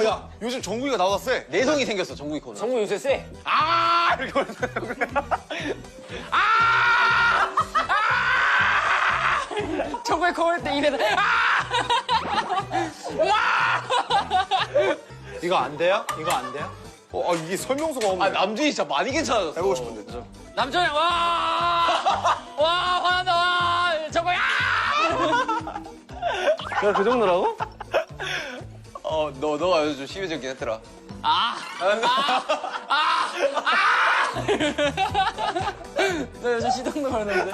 야, 요즘 정국이가 나보다 세. 내성이 생겼어, 정국이 코는. 정국 요새 세. 아! 이렇게 걸려. 정국이 거울 때 입에서 이거 안 돼요? 이거 안 돼요? 이게 설명서가 없네. 아, 남준이 진짜 많이 괜찮아졌어. 해보고 싶은데. 남준이 와 화난다 와 정국이 내가 그 정도라고? 너가 요즘 좀 심해졌긴 했더라. 너 요즘 시동도 걸었는데